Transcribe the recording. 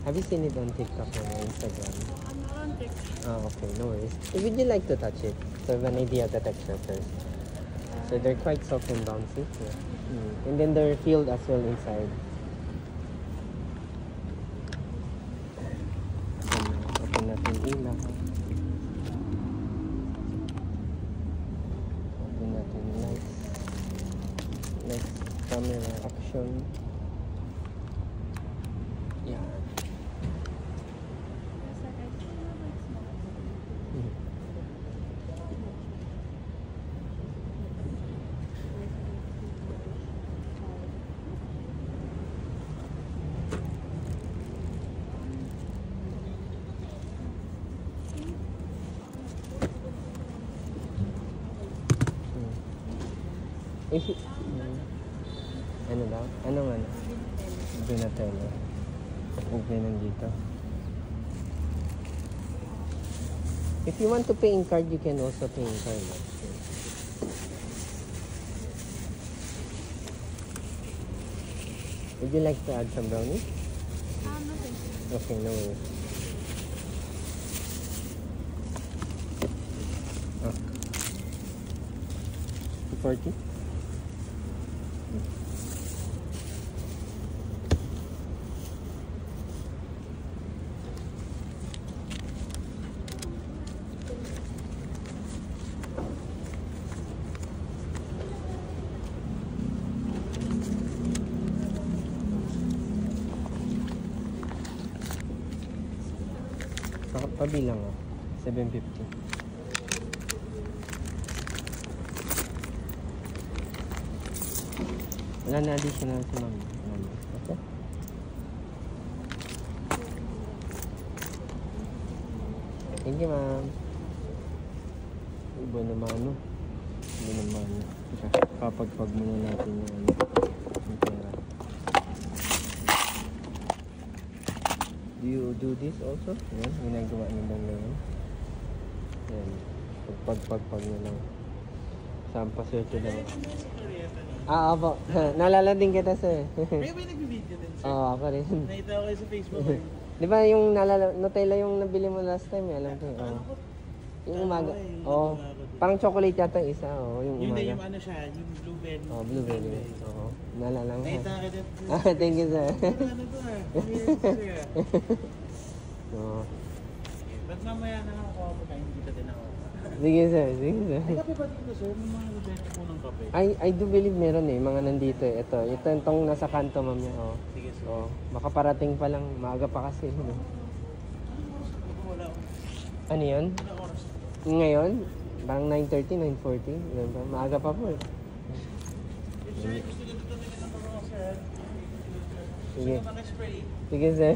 Have you seen it on TikTok or Instagram? I'm not on TikTok. Oh, okay, no worries. Would you like to touch it? So have an idea of the texture first. So they're quite soft and bouncy. Yeah. And then they're filled as well inside. Open natin ilaw. Open natin lights. Next, camera action. Yeah. Ano daw? Anong ano? Donatello. Huwag na nandito. If you want to pay in card, you can also pay in card. Would you like to add some brownies? No, thank you. Okay, no worries. Oh. 240? Pabilang oh. 750. Wala na additional si ma'am. Okay? Thank you ma'am. Iba naman ano. Iba naman. Kapagpag muna natin yung ano. Yung pera. Do you do this also? Yan, ginagawa nyo lang ngayon. Yan. Pagpag nyo lang. Sampaswerte lang. Opo. Naalala din kita sir. Kayo ba yung nag-video din sir? Oo, ako rin. Nakita ko kayo sa Facebook. Di ba yung Nutella yung nabili mo last time? Alam ko. Yung umaga. Oo. Parang chocolate yata isa. Oo, yung umaga. Yung ano siya, yung blueberry. Oo, blueberry. Oo. Naalala mo. Nakita ka din. Thank you sir. Ano to ah? Oo. Ba't mamaya na lang ako pagkain dito din ako? Sige sir, sige sir. Ay, kape ba dito sir? May mga bibenta po ng kape. I do believe meron eh, mga nandito eh. Ito itong nasa kanto ma'am niya. Oh. Sige sir. Oh, makaparating pa lang, maaga pa kasi. No? Wala ako. Ano yun? Wala oras. Ngayon? Parang 9:30, 9:40. Ganun ba? Maaga pa po eh. Sir, gusto nyo dito na ng mga sir. Sige. Gusto nyo spray. Sige sir.